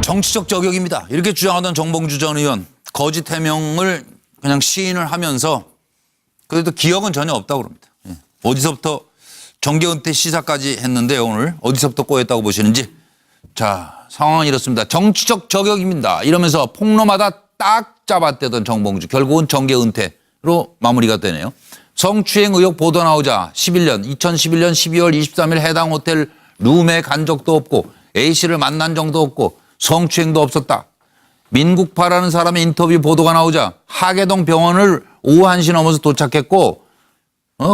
정치적 저격입니다. 이렇게 주장하던 정봉주 전 의원 거짓 해명을 그냥 시인을 하면서 그래도 기억은 전혀 없다고 그럽니다. 어디서부터 정계 은퇴 시사까지 했는데요. 오늘 어디서부터 꼬였다고 보시는지. 자, 상황은 이렇습니다. 정치적 저격입니다. 이러면서 폭로마다 딱 잡아떼던 정봉주 결국은 정계 은퇴로 마무리가 되네요. 성추행 의혹 보도 나오자 2011년 12월 23일 해당 호텔 룸에 간 적도 없고 A씨를 만난 적도 없고 성추행도 없었다. 민국파라는 사람의 인터뷰 보도가 나오자 하계동 병원을 오후 1시 넘어서 도착했고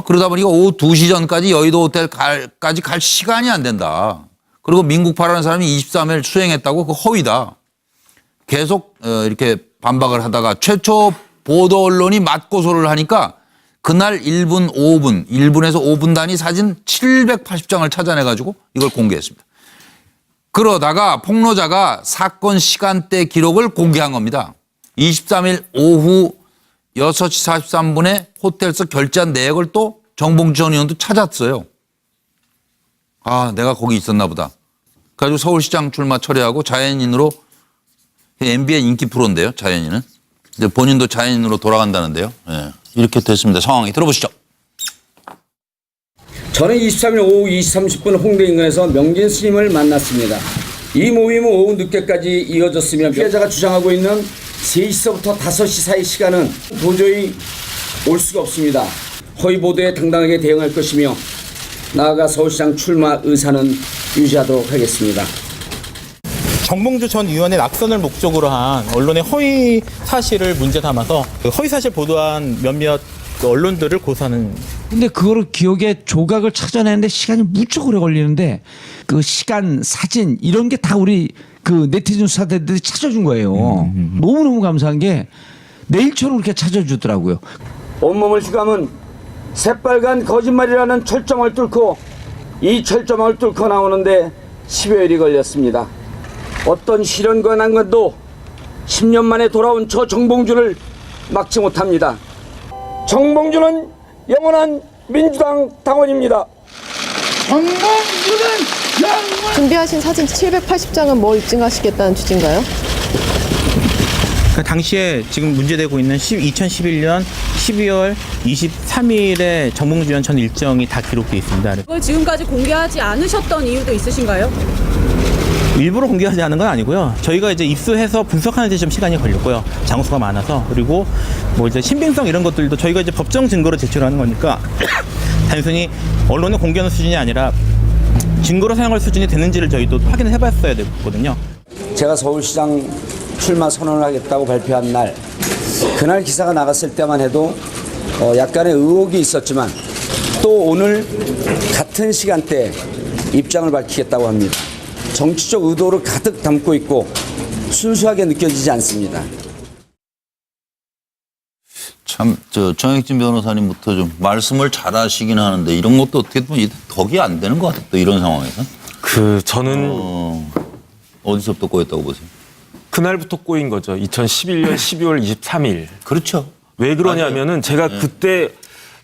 그러다 보니까 오후 2시 전까지 여의도 호텔까지 갈 시간이 안 된다. 그리고 민국파라는 사람이 23일 수행했다고 그 허위다. 계속 이렇게 반박을 하다가 최초 보도 언론이 맞고소를 하니까 그날 1분, 5분, 1분에서 5분 단위 사진 780장을 찾아내가지고 이걸 공개했습니다. 그러다가 폭로자가 사건 시간대 기록을 공개한 겁니다. 23일 오후 6시 43분에 호텔에서 결제한 내역을 또 정봉주 전 의원도 찾았어요. 아, 내가 거기 있었나 보다. 그래가지고 서울시장 출마 철회하고 자연인으로 MBN 인기 프로인데요. 자연인은. 이제 본인도 자연인으로 돌아간다는데요. 네. 이렇게 됐습니다. 상황이 들어보시죠. 저는 23일 오후 2시 30분 홍대 인근에서 명진 스님을 만났습니다. 이 모임은 오후 늦게까지 이어졌으며 피해자가 주장하고 있는 3시서부터 5시 사이 시간은 도저히 올 수가 없습니다. 허위 보도에 당당하게 대응할 것이며 나아가 서울시장 출마 의사는 유지하도록 하겠습니다. 정봉주 전 의원의 낙선을 목적으로 한 언론의 허위 사실을 문제 삼아서 그 허위 사실 보도한 몇몇 그 언론들을 고소하는. 근데 그거를 기억에 조각을 찾아내는데 시간이 무척 오래 걸리는데 그 시간, 사진 이런 게 다 우리 그 네티즌 수사대들이 찾아준 거예요. 너무너무 감사한 게 내일처럼 그렇게 찾아주더라고요. 온몸을 휘감은 새빨간 거짓말이라는 철조망을 뚫고 이 철조망을 뚫고 나오는데 10여일이 걸렸습니다. 어떤 시련과 난관도 10년 만에 돌아온 저 정봉주를 막지 못합니다. 정봉주는 영원한 민주당 당원입니다. 정봉주는 영원. 준비하신 사진 780장은 뭘 입증하시겠다는 취지인가요? 그 당시에 지금 문제되고 있는 2011년 12월 23일에 정봉주 의원 전 일정이 다 기록되어 있습니다. 그걸 지금까지 공개하지 않으셨던 이유도 있으신가요? 일부러 공개하지 않은 건 아니고요. 저희가 이제 입수해서 분석하는 데 좀 시간이 걸렸고요. 장소가 많아서. 그리고 뭐 이제 신빙성 이런 것들도 저희가 이제 법정 증거로 제출하는 거니까 단순히 언론에 공개하는 수준이 아니라 증거로 사용할 수준이 되는지를 저희도 확인을 해봤어야 되거든요. 제가 서울시장 출마 선언을 하겠다고 발표한 날, 그날 기사가 나갔을 때만 해도 약간의 의혹이 있었지만 또 오늘 같은 시간대에 입장을 밝히겠다고 합니다. 정치적 의도를 가득 담고 있고 순수하게 느껴지지 않습니다. 참, 정혁진 변호사님부터 좀 말씀을 잘 하시긴 하는데 이런 것도 어떻게 보면 덕이 안 되는 것 같아요. 또 이런 상황에서. 저는 어디서부터 꼬였다고 보세요? 그날부터 꼬인 거죠. 2011년 12월 23일. 그렇죠. 왜 그러냐면은 제가 그때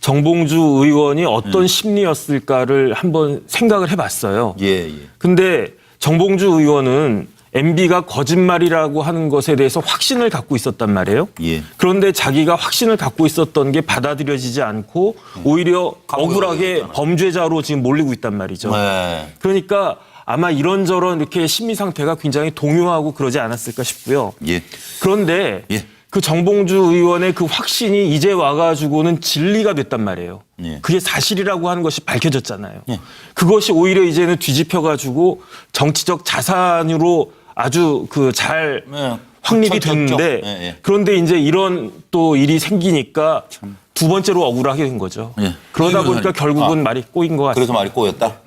정봉주 의원이 어떤 심리였을까를 한번 생각을 해봤어요. 예. 근데 정봉주 의원은 MB가 거짓말이라고 하는 것에 대해서 확신을 갖고 있었단 말이에요. 예. 그런데 자기가 확신을 갖고 있었던 게 받아들여지지 않고 오히려 억울하게 범죄자로 지금 몰리고 있단 말이죠. 네. 그러니까 아마 이런저런 이렇게 심리 상태가 굉장히 동요하고 그러지 않았을까 싶고요. 예. 그런데 예. 그 정봉주 의원의 그 확신이 이제 와가지고는 진리가 됐단 말이에요. 예. 그게 사실이라고 하는 것이 밝혀졌잖아요. 예. 그것이 오히려 이제는 뒤집혀가지고 정치적 자산으로 아주 잘 확립이 됐는데 그런데 이제 이런 또 일이 생기니까 두 번째로 억울하게 된 거죠. 예. 그러다 보니까 결국은 말이 꼬인 것 같습니다. 그래서 말이 꼬였다?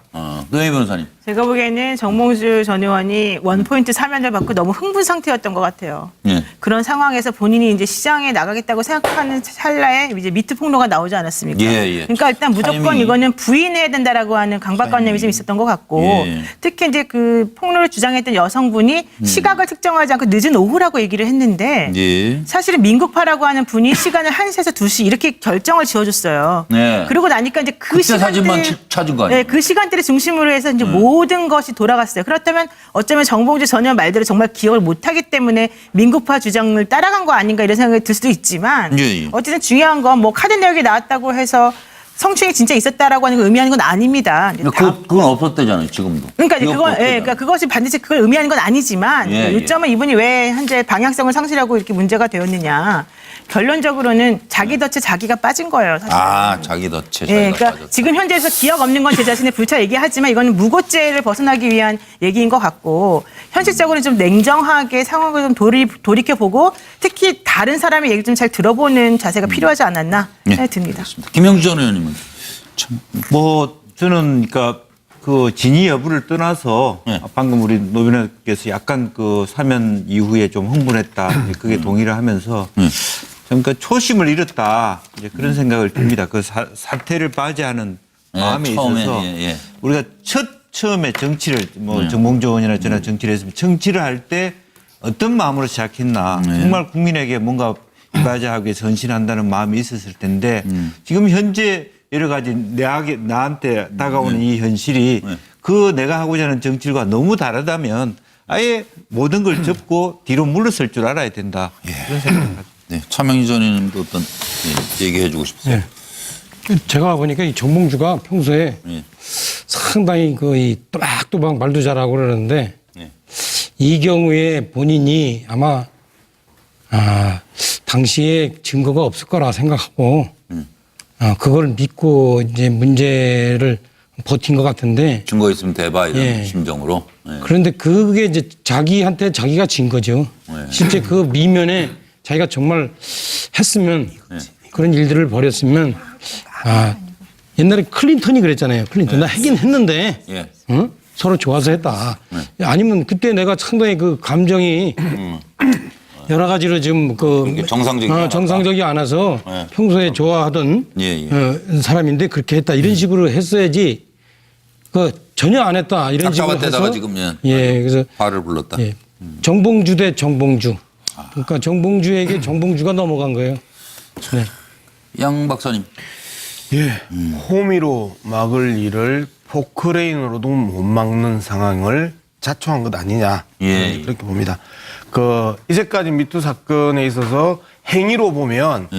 노영희 변호사님. 제가 보기에는 정봉주 전 의원이 원포인트 사면을 받고 너무 흥분 상태였던 것 같아요. 예. 그런 상황에서 본인이 이제 시장에 나가겠다고 생각하는 찰나에 이제 미투 폭로가 나오지 않았습니까? 예. 그러니까 일단 무조건 타이밍이. 이거는 부인해야 된다라고 하는 강박관념이 좀 있었던 것 같고 예. 특히 이제 그 폭로를 주장했던 여성분이 시각을 특정하지 않고 늦은 오후라고 얘기를 했는데 예. 사실은 민국파라고 하는 분이 시간을 1시에서 2시 이렇게 결정을 지어줬어요. 네. 그리고 나니까 이제 그 그때 시간대 사진만 찾은 거 아니에요? 네, 그 시간대를 중심으로 해서 이제 모 모든 것이 돌아갔어요. 그렇다면 어쩌면 정봉주 전 의원 말대로 정말 기억을 못하기 때문에 민구파 주장을 따라간 거 아닌가 이런 생각이 들 수도 있지만 예. 어쨌든 중요한 건 뭐 카드 내역이 나왔다고 해서 성추행이 진짜 있었다라고 하는 걸 의미하는 건 아닙니다. 이제 그건 없었대잖아요, 지금도. 그러니까 이제 기억도 그건 없대잖아요. 그러니까 그것이 반드시 그걸 의미하는 건 아니지만 예, 예. 요점은 이분이 왜 현재 방향성을 상실하고 이렇게 문제가 되었느냐. 결론적으로는 자기 덫에 자기가 빠진 거예요. 사실. 자기 덫에 예, 자기가 그러니까 빠졌다. 지금 현재에서 기억 없는 건 제 자신의 불찰 얘기하지만 이거는 무고죄를 벗어나기 위한 얘기인 것 같고 현실적으로 좀 냉정하게 상황을 좀 돌이켜보고 특히 다른 사람의 얘기를 좀 잘 들어보는 자세가 필요하지 않았나 생각이 듭니다. 김영주 전 의원님은 뭐 저는 그러니까 그 진위 여부를 떠나서 네. 방금 우리 노변호께서 약간 그 사면 이후에 좀 흥분했다 이제 그게 동의를 하면서 그러니까 초심을 잃었다 이제 그런 생각을 듭니다. 그 사태를 맞이하는 마음에 처음에, 있어서 예. 우리가 처음에 정치를 뭐 정봉주 의원이나 저나 정치를 했으면 정치를 할 때 어떤 마음으로 시작했나 정말 국민에게 뭔가 이바지하기 위해서 헌신한다는 마음이 있었을 텐데 지금 현재 여러 가지 나한테 다가오는 이 현실이 그 내가 하고자 하는 정치과 너무 다르다면 아예 모든 걸 접고 뒤로 물러설 줄 알아야 된다. 그런 생각을 가지고. 네, 차명희 전 의원님도 어떤 얘기해 주고 싶으세요? 제가 보니까 이 정봉주가 평소에 예. 상당히 이 또박또박 말도 잘하고 그러는데 예. 이 경우에 본인이 아마 당시에 증거가 없을 거라 생각하고 그걸 믿고 이제 문제를 버틴 것 같은데 증거 있으면 대봐 이런 예. 심정으로. 예. 그런데 그게 이제 자기한테 자기가 진 거죠. 네. 실제 그 미면에 자기가 정말 했으면 그런 일들을 벌였으면 옛날에 클린턴이 그랬잖아요. 클린턴 나 하긴 했는데 예. 응? 서로 좋아서 했다. 아니면 그때 내가 상당히 그 감정이 여러 가지로 지금 정상적이 않아서 네. 평소에 좋아하던 사람인데 그렇게 했다 이런 식으로 했어야지 전혀 안 했다 이런 식으로 짝짝한테다가 해서 지금 그래서 화를 불렀다. 예. 정봉주 대 정봉주. 그러니까 정봉주에게 정봉주가 넘어간 거예요. 네. 양 박사님. 호미로 막을 일을 포크레인으로도 못 막는 상황을 자초한 것 아니냐 그렇게 봅니다. 이제까지 미투 사건에 있어서 행위로 보면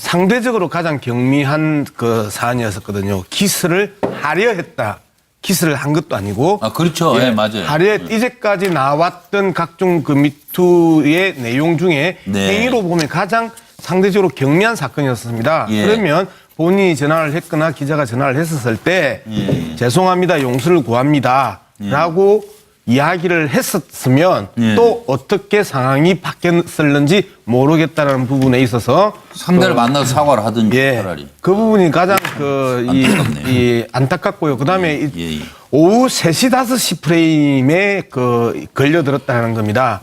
상대적으로 가장 경미한 사안이었었거든요. 키스를 하려 했다. 키스를 한 것도 아니고. 그렇죠. 예, 맞아요. 하려 이제까지 나왔던 각종 미투의 내용 중에 행위로 보면 가장 상대적으로 경미한 사건이었습니다. 그러면 본인이 전화를 했거나 기자가 전화를 했었을 때 죄송합니다. 용서를 구합니다. 라고 이야기를 했었으면 또 어떻게 상황이 바뀌었을는지 모르겠다는 부분에 있어서 상대를 만나서 사과를 하든지 차라리. 그 부분이 가장 안타깝고요. 그다음에 오후 3시 5시 프레임에 걸려들었다는 겁니다.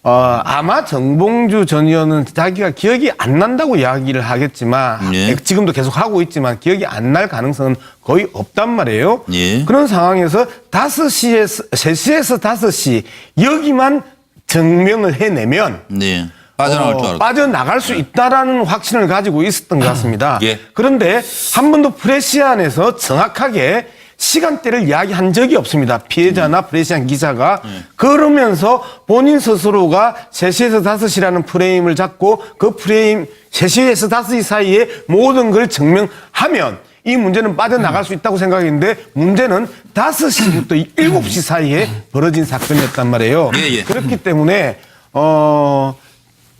아마 정봉주 전 의원은 자기가 기억이 안 난다고 이야기를 하겠지만 지금도 계속 하고 있지만 기억이 안 날 가능성은 거의 없단 말이에요. 그런 상황에서 3시에서 5시 여기만 증명을 해내면 빠져나갈 줄 알았다. 빠져나갈 수 있다라는 확신을 가지고 있었던 것 같습니다. 그런데 한 번도 프레시안에서 정확하게 시간대를 이야기한 적이 없습니다. 피해자나 프레시안 기자가. 그러면서 본인 스스로가 3시에서 5시라는 프레임을 잡고 그 프레임 3시에서 5시 사이에 모든 걸 증명하면 이 문제는 빠져나갈 수 있다고 생각했는데 문제는 5시부터 7시 사이에 벌어진 사건이었단 말이에요. 그렇기 때문에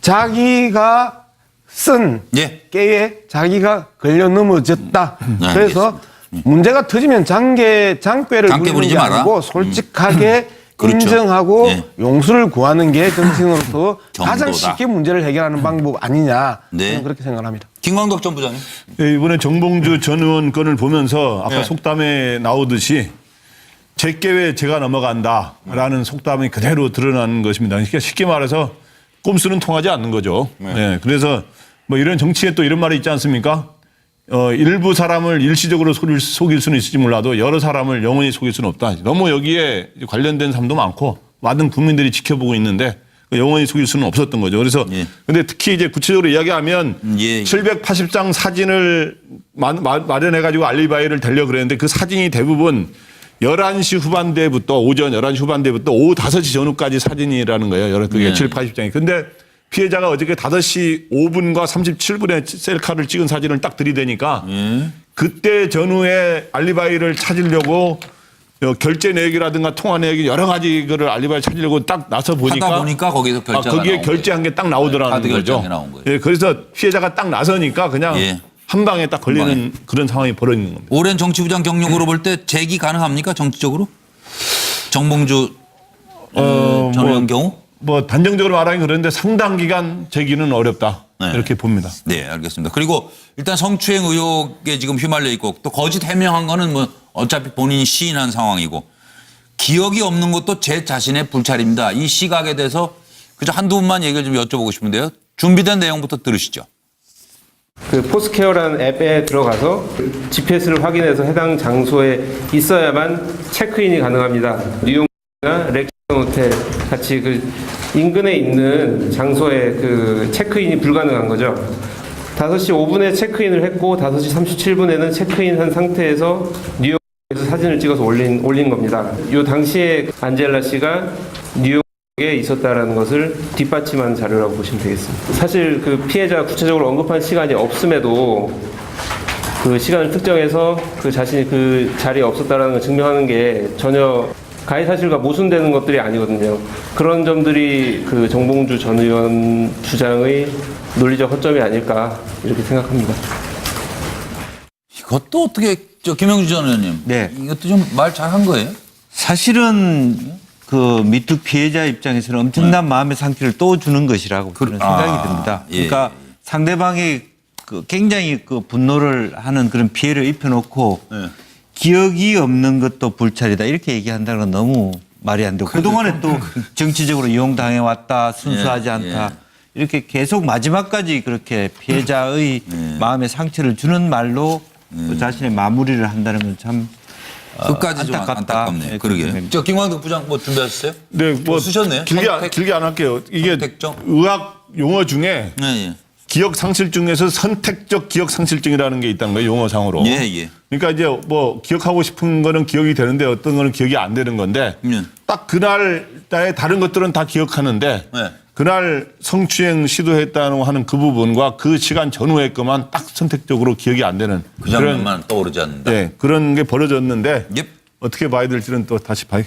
자기가 쓴 깨에 자기가 걸려 넘어졌다. 그래서 문제가 터지면 장꾀를 부리는 게 아니고 솔직하게 인정하고 용서를 구하는 게 정치인으로서 가장 쉽게 문제를 해결하는 방법 아니냐 저는 그렇게 생각합니다. 김광덕 전 부장님. 이번에 정봉주 전 의원 건을 보면서 아까 속담에 나오듯이 제게 제가 넘어간다라는 속담이 그대로 드러나는 것입니다. 그러니까 쉽게 말해서 꼼수는 통하지 않는 거죠. 그래서 뭐 이런 정치에 또 이런 말이 있지 않습니까? 일부 사람을 일시적으로 속일 수는 있을지 몰라도 여러 사람을 영원히 속일 수는 없다. 너무 여기에 관련된 사람도 많고 많은 국민들이 지켜보고 있는데 영원히 속일 수는 없었던 거죠. 그래서 근데 특히 이제 구체적으로 이야기하면 780장 사진을 마련해가지고 알리바이를 대려 그랬는데 그 사진이 대부분 11시 후반대부터 오전 11시 후반대부터 오후 5시 전후까지 사진이라는 거예요. 그게 7, 80장이. 근데 피해자가 어저께 5시 5분과 37분에 셀카를 찍은 사진을 딱 들이대니까 그때 전후에 알리바이를 찾으려고 결제 내역이라든가 통화 내역이 여러 가지 그를 알리바이 찾으려고 딱 나서 보니까 하다 보니까 거기서 결제가 거기에 나온 결제한 게 딱 나오더라는 카드 거죠. 결제한 게 나온 거예요. 예, 그래서 피해자가 딱 나서니까 그냥 예. 한 방에 딱 걸리는 그런 상황이 벌어지는 겁니다. 오랜 정치부장 경력으로 볼 때 재기 가능합니까 정치적으로? 정봉주 전 의원 경우? 뭐 단정적으로 말하긴 그런데 상당 기간 재기는 어렵다 이렇게 봅니다. 네, 알겠습니다. 그리고 일단 성추행 의혹에 지금 휘말려 있고 또 거짓 해명한 거는 뭐 어차피 본인이 시인한 상황이고 기억이 없는 것도 제 자신의 불찰입니다. 이 시각에 대해서 그저 한두 분만 얘기를 좀 여쭤보고 싶은데요. 준비된 내용부터 들으시죠. 그 포스케어라는 앱에 들어가서 GPS를 확인해서 해당 장소에 있어야만 체크인이 가능합니다. 뉴욕이나 렉션 호텔 같이 그 인근에 있는 장소에 그 체크인이 불가능한 거죠. 5시 5분에 체크인을 했고 5시 37분에는 체크인한 상태에서 뉴욕에서 사진을 찍어서 올린 겁니다. 이 당시에 안젤라 씨가 뉴욕에 있었다라는 것을 뒷받침한 자료라고 보시면 되겠습니다. 사실 그 피해자가 구체적으로 언급한 시간이 없음에도 그 시간을 특정해서 그 자신이 그 자리에 없었다라는 걸 증명하는 게 전혀 가해 사실과 모순되는 것들이 아니거든요. 그런 점들이 그 정봉주 전 의원 주장의 논리적 허점이 아닐까 이렇게 생각합니다. 이것도 어떻게 김영주 전 의원님, 네. 이것도 좀 말 잘한 거예요? 사실은 그 미투 피해자 입장에서는 엄청난 마음의 상처를 또 주는 것이라고 저는 생각이 듭니다. 예. 그러니까 상대방이 그 굉장히 그 분노를 하는 그런 피해를 입혀놓고 기억이 없는 것도 불찰이다 이렇게 얘기한다는 건 너무 말이 안 되고 그동안에 또 정치적으로 이용당해 왔다 순수하지 않다 이렇게 계속 마지막까지 그렇게 피해자의 마음의 상처를 주는 말로 그 자신의 마무리를 한다는 건 참 끝까지 좀 안타깝네요. 그러게. 저 김광덕 부장 뭐 준비하셨어요? 네, 뭐 쓰셨네요. 길게 안 할게요. 이게 선택적? 의학 용어 중에 기억 상실증에서 선택적 기억 상실증이라는 게 있다는 거예요, 용어상으로. 예. 그러니까 이제 뭐 기억하고 싶은 거는 기억이 되는데 어떤 거는 기억이 안 되는 건데 딱 그날 따에 다른 것들은 다 기억하는데 그날 성추행 시도했다고 하는 그 부분과 그 시간 전후의 것만 딱 선택적으로 기억이 안 되는 그 장면만 떠오르지 않는다. 네, 그런 게 벌어졌는데 어떻게 봐야 될지는 또 다시 봐야.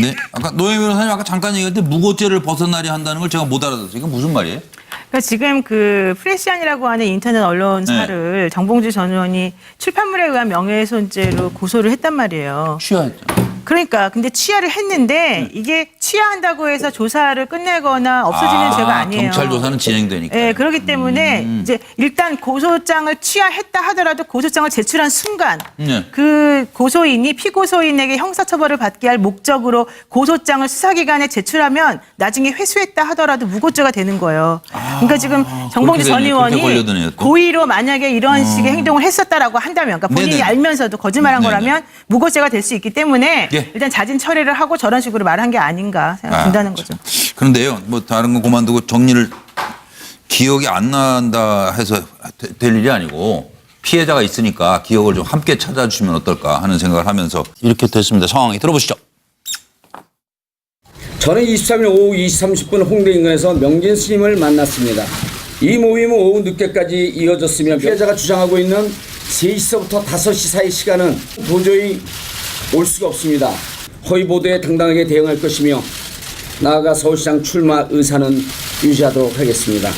네, 아까 노영 변호사님 아까 잠깐 얘기할 때 무고죄를 벗어나려 한다는 걸 제가 못 알아들었어요. 이건 무슨 말이에요? 그러니까 지금 그 프레시안이라고 하는 인터넷 언론사를 정봉주 전 의원이 출판물에 의한 명예훼손죄로 고소를 했단 말이에요. 취하했죠. 그러니까 근데 취하를 했는데 이게 취하한다고 해서 조사를 끝내거나 없어지는 죄가 아니에요. 경찰 조사는 진행되니까. 네, 그렇기 때문에 이제 일단 고소장을 취하했다 하더라도 고소장을 제출한 순간 그 고소인이 피고소인에게 형사처벌을 받게 할 목적으로 고소장을 수사기관에 제출하면 나중에 회수했다 하더라도 무고죄가 되는 거예요. 그러니까 지금 정봉주 전 의원이 고의로 만약에 이런 식의 행동을 했었다라고 한다면 그러니까 본인이 알면서도 거짓말한 거라면 무고죄가 될 수 있기 때문에 일단 자진 처리를 하고 저런 식으로 말한 게 아닌가 생각된다는 거죠. 그런데요, 뭐 다른 거 그만두고 정리를 기억이 안 난다 해서 될 일이 아니고 피해자가 있으니까 기억을 좀 함께 찾아주시면 어떨까 하는 생각을 하면서 이렇게 됐습니다. 상황이 들어보시죠. 저는 23일 오후 2시 30분 홍대 인근에서 명진 스님을 만났습니다. 이 모임은 오후 늦게까지 이어졌으며 피해자가 주장하고 있는 3시서부터 5시 사이 시간은 도저히 올 수가 없습니다. 허위 보도에 당당하게 대응할 것이며 나아가 서울시장 출마 의사는 유지하도록 하겠습니다.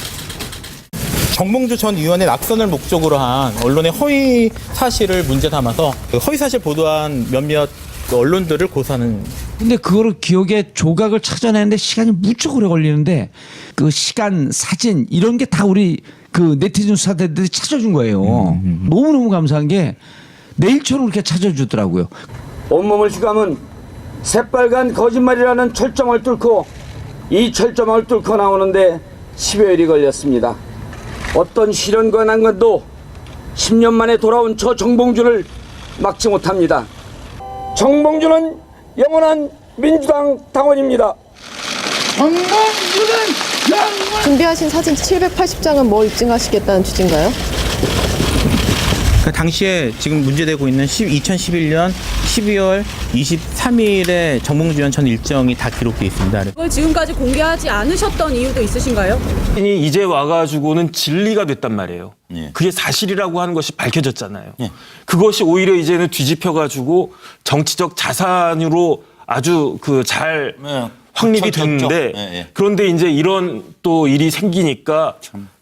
정봉주 전 의원의 낙선을 목적으로 한 언론의 허위 사실을 문제 삼아서 그 허위 사실 보도한 몇몇 그 언론들을 고소하는. 근데 그거를 기억의 조각을 찾아내는데 시간이 무척 오래 걸리는데 그 시간, 사진 이런 게 다 우리 그 네티즌 수사대들이 찾아준 거예요. 너무너무 감사한 게 내일처럼 그렇게 찾아주더라고요. 온몸을 휘감은 새빨간 거짓말이라는 철조망을 뚫고 이 철조망을 뚫고 나오는데 10여일이 걸렸습니다. 어떤 시련과 난관도 10년 만에 돌아온 저 정봉주를 막지 못합니다. 정봉주는 영원한 민주당 당원입니다. 정봉주는 영원. 준비하신 사진 780장은 뭘 입증하시겠다는 취지인가요? 그 당시에 지금 문제되고 있는 2011년 12월 23일에 정봉주 의원 전 일정이 다 기록되어 있습니다. 그걸 지금까지 공개하지 않으셨던 이유도 있으신가요? 이제 와가지고는 진리가 됐단 말이에요. 예. 그게 사실이라고 하는 것이 밝혀졌잖아요. 예. 그것이 오히려 이제는 뒤집혀가지고 정치적 자산으로 아주 잘 확립이 됐는데 그런데 이제 이런 또 일이 생기니까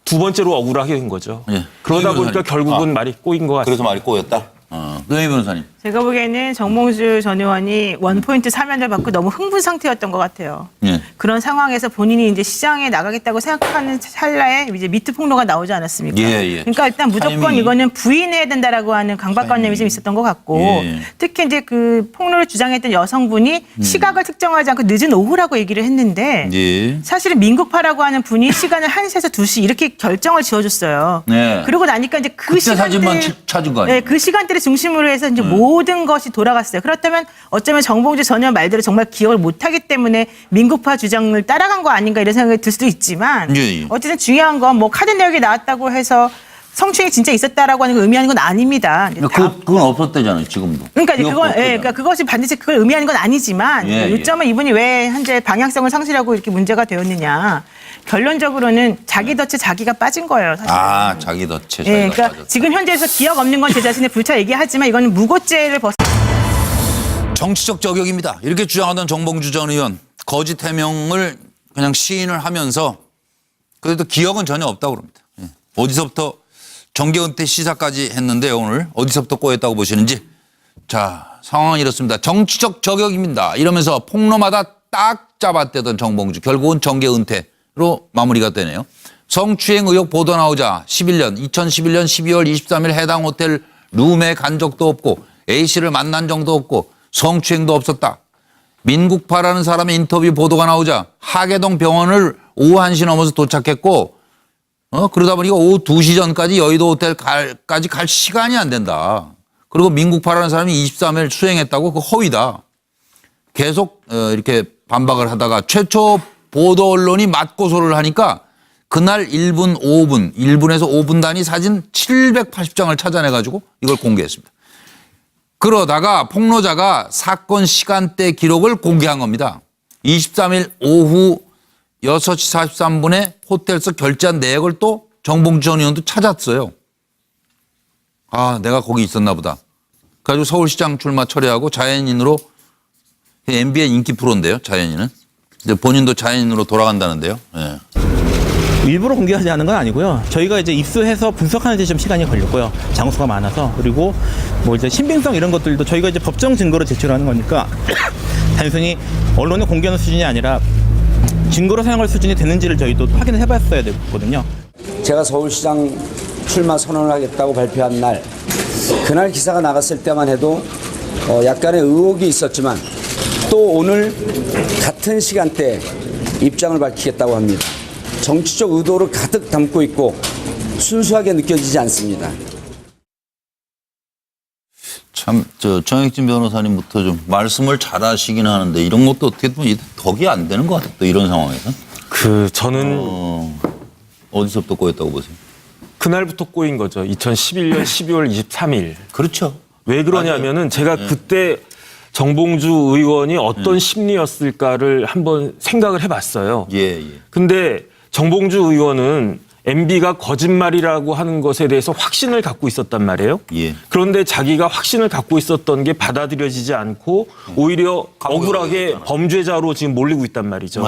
두 번째로 억울하게 된 거죠. 예. 그러다 노영희 보니까 변호사님. 결국은 말이 꼬인 것 같습니다. 그래서 말이 꼬였다. 노영희 변호사님. 제가 보기에는 정봉주 전 의원이 원포인트 사면을 받고 너무 흥분 상태였던 것 같아요. 예. 그런 상황에서 본인이 이제 시장에 나가겠다고 생각하는 찰나에 이제 미투 폭로가 나오지 않았습니까? 예. 그러니까 일단 무조건 타이밍이. 이거는 부인해야 된다라고 하는 강박관념이 좀 있었던 것 같고 예. 특히 이제 그 폭로를 주장했던 여성분이 시각을 특정하지 않고 늦은 오후라고 얘기를 했는데 예. 사실은 민국파라고 하는 분이 시간을 1시에서 2시 이렇게 결정을 지어줬어요. 네. 그러고 나니까 이제 그 그때 사진만 시간대 찾은 거 아니에요? 네, 그 시간대를 중심으로 해서 이제 모든 것이 돌아갔어요. 그렇다면 어쩌면 정봉주 전 의원 말대로 정말 기억을 못하기 때문에 민국파 주장을 따라간 거 아닌가 이런 생각이 들 수도 있지만 예. 어쨌든 중요한 건 뭐 카드 내역이 나왔다고 해서 성추행이 진짜 있었다라고 하는 걸 의미하는 건 아닙니다. 그건 없었대잖아요, 지금도. 그러니까 이제 기억도 그건 없대잖아요. 그러니까 그것이 반드시 그걸 의미하는 건 아니지만 예, 요점은 이분이 왜 현재 방향성을 상실하고 이렇게 문제가 되었느냐. 결론적으로는 자기 덫에 자기가 빠진 거예요, 사실. 자기 덫에 자기가 예, 그러니까 빠졌다. 지금 현재에서 기억 없는 건 제 자신의 불찰 얘기하지만 이거는 무고죄를 정치적 저격입니다. 이렇게 주장하던 정봉주 전 의원 거짓 해명을 그냥 시인을 하면서 그래도 기억은 전혀 없다고 그럽니다. 예. 어디서부터 정계 은퇴 시사까지 했는데요, 오늘. 어디서부터 꼬였다고 보시는지. 자, 상황은 이렇습니다. 정치적 저격입니다. 이러면서 폭로마다 딱 잡아떼던 정봉주. 결국은 정계 은퇴로 마무리가 되네요. 성추행 의혹 보도 나오자 2011년 12월 23일 해당 호텔 룸에 간 적도 없고 A씨를 만난 적도 없고 성추행도 없었다. 민국파라는 사람의 인터뷰 보도가 나오자 하계동 병원을 오후 1시 넘어서 도착했고 그러다 보니까 오후 2시 전까지 여의도 호텔까지 갈 시간이 안 된다. 그리고 민국파라는 사람이 23일 수행했다고 그거 허위다. 계속 이렇게 반박을 하다가 최초 보도 언론이 맞고소를 하니까 그날 1분에서 5분 단위 사진 780장을 찾아내가지고 이걸 공개했습니다. 그러다가 폭로자가 사건 시간대 기록을 공개한 겁니다. 23일 오후 6시 43분에 호텔에서 결제한 내역을 또 정봉주 전 의원도 찾았어요. 내가 거기 있었나 보다. 그래가지고 서울시장 출마 철회하고 자연인으로 MBN 인기 프로인데요, 자연인은. 이제 본인도 자연인으로 돌아간다는데요. 예. 일부러 공개하지 않은 건 아니고요. 저희가 이제 입수해서 분석하는 데 좀 시간이 걸렸고요. 장소가 많아서. 그리고 뭐 이제 신빙성 이런 것들도 저희가 이제 법정 증거로 제출하는 거니까 단순히 언론에 공개하는 수준이 아니라 증거로 사용할 수준이 되는지를 저희도 확인을 해봤어야 되거든요. 제가 서울시장 출마 선언을 하겠다고 발표한 날, 그날 기사가 나갔을 때만 해도 약간의 의혹이 있었지만 또 오늘 같은 시간대에 입장을 밝히겠다고 합니다. 정치적 의도를 가득 담고 있고 순수하게 느껴지지 않습니다. 참, 정혁진 변호사님부터 좀 말씀을 잘 하시긴 하는데 이런 것도 어떻게 보면 덕이 안 되는 것 같아요. 또 이런 상황에서. 저는 어디서부터 꼬였다고 보세요? 그날부터 꼬인 거죠. 2011년 12월 23일. 그렇죠. 왜 그러냐면은 제가 그때 정봉주 의원이 어떤 심리였을까를 한번 생각을 해봤어요. 근데 정봉주 의원은 MB가 거짓말이라고 하는 것에 대해서 확신을 갖고 있었단 말이에요. 그런데 자기가 확신을 갖고 있었던 게 받아들여지지 않고 오히려 억울하게 범죄자로 지금 몰리고 있단 말이죠.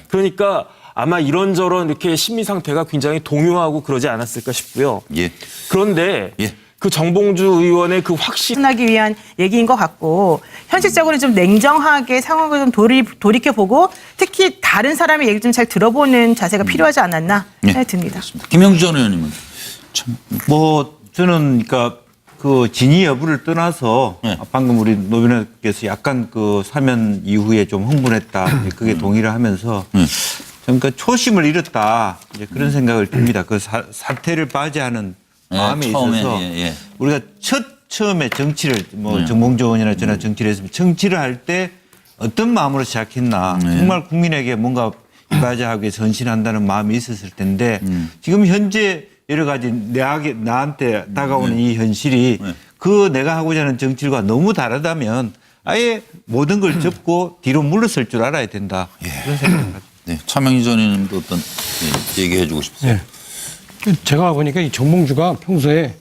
그러니까 아마 이런저런 이렇게 심리 상태가 굉장히 동요하고 그러지 않았을까 싶고요. 그런데 그 정봉주 의원의 그 확신하기 위한 얘기인 것 같고 현실적으로 좀 냉정하게 상황을 좀 돌이켜보고 특히 다른 사람의 얘기를 좀 잘 들어보는 자세가 필요하지 않았나 생각이 듭니다. 김영주 전 의원님은 저는 그러니까 그 진위 여부를 떠나서 방금 우리 노 변호사께서 약간 그 사면 이후에 좀 흥분했다. 그게 동의를 하면서 그러니까 초심을 잃었다. 이제 그런 생각을 듭니다. 그 사태를 맞이하는 마음에 있어서 우리가 처음에 정치를 정봉주 의원이나 저나 정치를 했으면 정치를 할 때 어떤 마음으로 시작했나. 정말 국민에게 뭔가 이바지하게 선신한다는 마음이 있었을 텐데 지금 현재 여러 가지 나한테 다가오는 이 현실이 그 내가 하고자 하는 정치과 너무 다르다면 아예 모든 걸 접고 뒤로 물러설 줄 알아야 된다. 그런 생각입니다. 네, 차명희 전 의원님도 어떤 얘기해 주고 싶으세요? 제가 보니까 이 정봉주가 평소에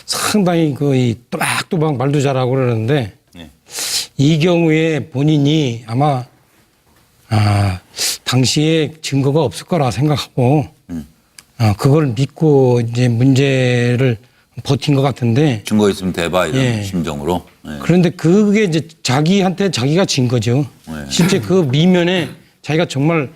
상당히 이 또박또박 말도 잘하고 그러는데 이 경우에 본인이 아마 당시에 증거가 없을 거라 생각하고 그걸 믿고 이제 문제를 버틴 것 같은데 증거 있으면 대봐 이런 심정으로. 그런데 그게 이제 자기한테 자기가 진 거죠. 실제 그 미면에 자기가 정말